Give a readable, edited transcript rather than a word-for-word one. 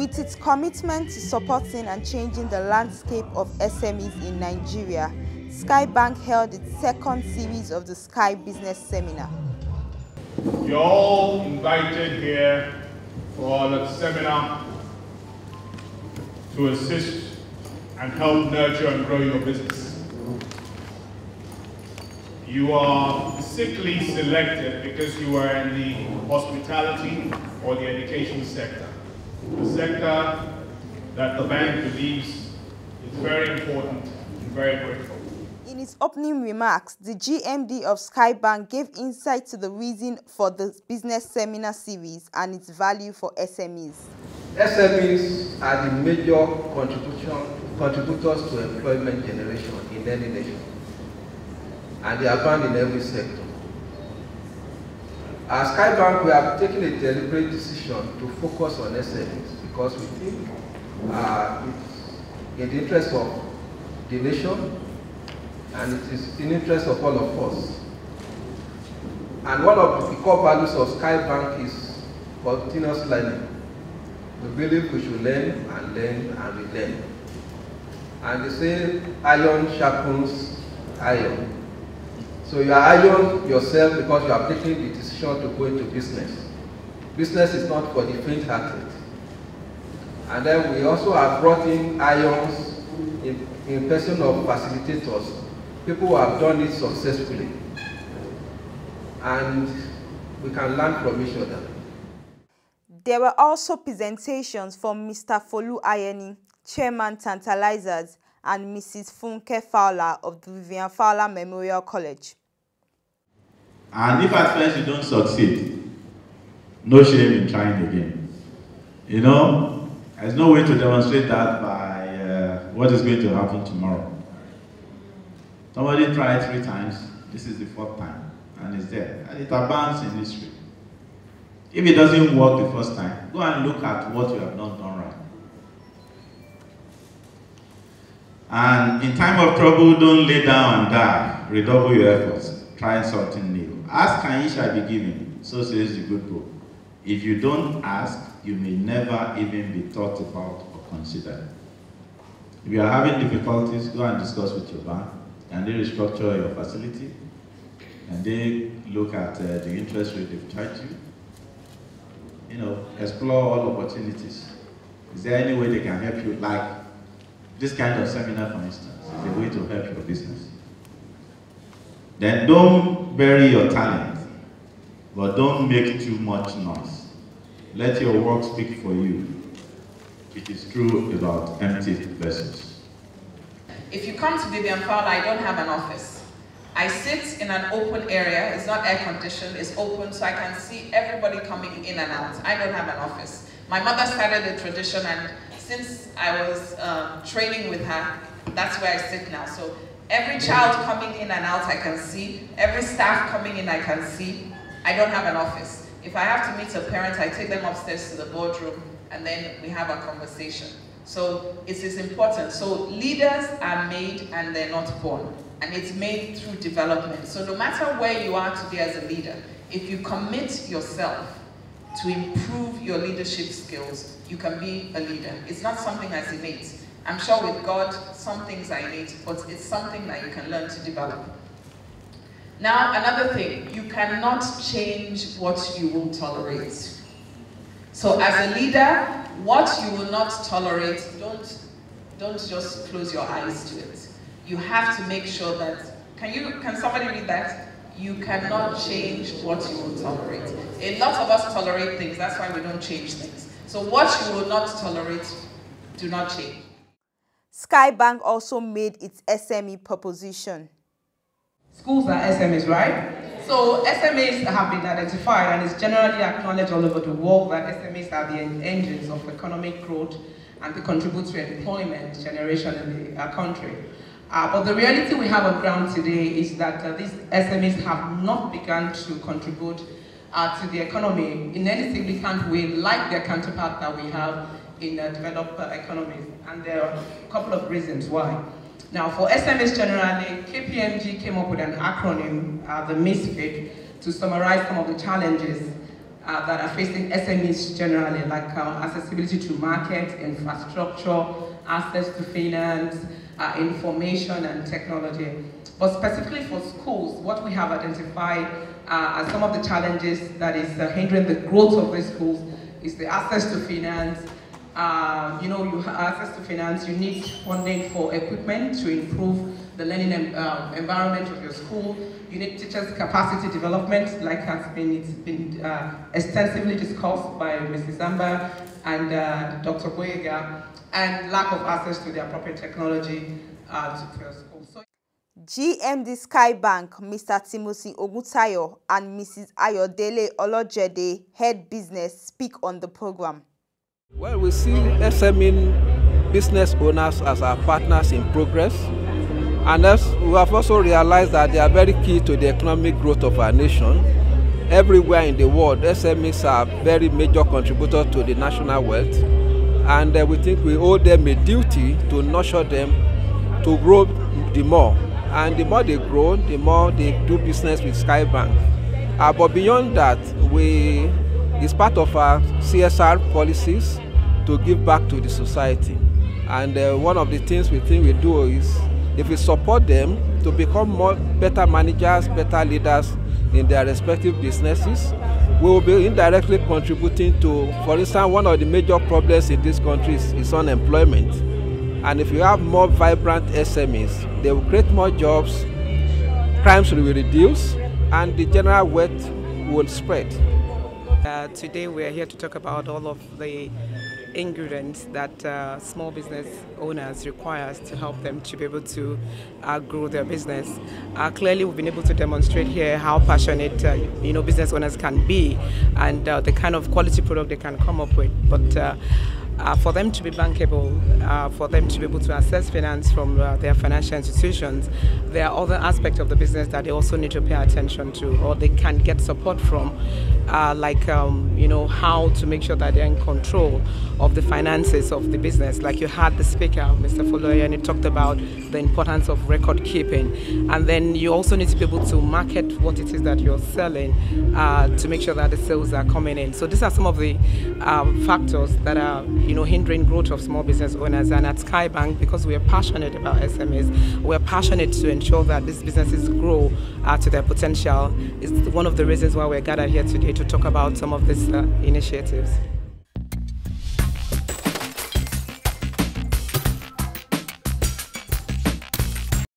With its commitment to supporting and changing the landscape of SMEs in Nigeria, Skye Bank held its second series of the Skye Business Seminar. You're all invited here for the seminar to assist and help nurture and grow your business. You are specifically selected because you are in the hospitality or the education sector, the sector that the bank believes is very important and very critical. In his opening remarks, the GMD of Skye Bank gave insight to the reason for the business seminar series and its value for SMEs. SMEs are the major contributors to employment generation in any nation, and they are found in every sector. At Skye Bank, we have taken a deliberate decision to focus on SMEs because we think it's in the interest of the nation and it is in the interest of all of us. And one of the core values of Skye Bank is continuous learning. We believe we should learn and relearn. And they say iron sharpens iron. So you are iron yourself because you have taken the decision to go into business. Business is not for the faint-hearted. And then we also have brought in irons in person of facilitators, people who have done it successfully. And we can learn from each other. There were also presentations from Mr Folu Ayeni Chairman, Tantalizers, and Mrs Funke Fowler of the Vivian Fowler Memorial College. And if at first you don't succeed, no shame in trying again. You know, there's no way to demonstrate that by what is going to happen tomorrow. Somebody tried 3 times, this is the 4th time, and it's there. And it abounds in history. If it doesn't work the first time, go and look at what you have not done right. And in time of trouble, don't lay down and die. Redouble your efforts. Try something new. Ask and ye shall be given. So says the good book. If you don't ask, you may never even be thought about or considered. If you are having difficulties, go and discuss with your bank. Can they restructure your facility? Can they look at the interest rate they've charged you? You know, explore all opportunities. Is there any way they can help you? Like this kind of seminar, for instance, is a way to help your business. Then don't bury your talent, but don't make too much noise. Let your work speak for you. It is true about empty vessels. If you come to Vivian Fowler, I don't have an office. I sit in an open area. It's not air conditioned, it's open, so I can see everybody coming in and out. I don't have an office. My mother started the tradition, and since I was training with her, that's where I sit now. So every child coming in and out I can see, every staff coming in I can see. I don't have an office. If I have to meet a parent, I take them upstairs to the boardroom and then we have a conversation. So it is important. So leaders are made and they're not born. And it's made through development. So no matter where you are today as a leader, if you commit yourself to improve your leadership skills, you can be a leader. It's not something that's innate. I'm sure with God, some things are innate, but it's something that you can learn to develop. Now, another thing, you cannot change what you will tolerate. So as a leader, what you will not tolerate, don't just close your eyes to it. You have to make sure that, can somebody read that? You cannot change what you will tolerate. A lot of us tolerate things, that's why we don't change things. So what you will not tolerate, do not change. Skye Bank also made its SME proposition. Schools are SMEs, right? So SMEs have been identified, and it's generally acknowledged all over the world that SMEs are the engines of economic growth and they contribute to employment generation in the country. But the reality we have on ground today is that these SMEs have not begun to contribute to the economy in any significant way like their counterpart that we have in developed economies. And there are a couple of reasons why. Now, for SMEs generally, KPMG came up with an acronym, the MISFIC, to summarize some of the challenges that are facing SMEs generally, like accessibility to market, infrastructure, access to finance, information and technology. But specifically for schools, what we have identified as some of the challenges that is hindering the growth of these schools is the access to finance. You have access to finance, you need funding for equipment to improve the learning environment of your school. You need teachers' capacity development, like it's been extensively discussed by Mrs. Amba and Dr. Boyega, and lack of access to the appropriate technology to your school. So GMD Skye Bank, Mr. Timothy Oguntayo and Mrs. Ayodele Olojede, Head Business, speak on the program. Well, we see SME business owners as our partners in progress, and we have also realized that they are very key to the economic growth of our nation. Everywhere in the world, SMEs are very major contributors to the national wealth, and we think we owe them a duty to nurture them to grow the more. And the more they grow, the more they do business with Skye Bank. But beyond that, it's part of our CSR policies to give back to the society. And one of the things we think we do is, if we support them to become better managers, better leaders in their respective businesses, we will be indirectly contributing to, for instance, one of the major problems in this country is unemployment. And if you have more vibrant SMEs, they will create more jobs, crimes will reduce, and the general wealth will spread. Today we are here to talk about all of the ingredients that small business owners require to help them to be able to grow their business. Clearly, we've been able to demonstrate here how passionate business owners can be, and the kind of quality product they can come up with. But for them to be bankable, for them to be able to access finance from their financial institutions, there are other aspects of the business that they also need to pay attention to, or they can get support from, like how to make sure that they're in control of the finances of the business. Like you had the speaker, Mr. Folu Ayeni, talked about the importance of record keeping, and then you also need to be able to market what it is that you're selling to make sure that the sales are coming in. So these are some of the factors that are hindering growth of small business owners. And at Skye Bank, because we are passionate about SMEs, we are passionate to ensure that these businesses grow to their potential. It's one of the reasons why we're gathered here today to talk about some of these initiatives.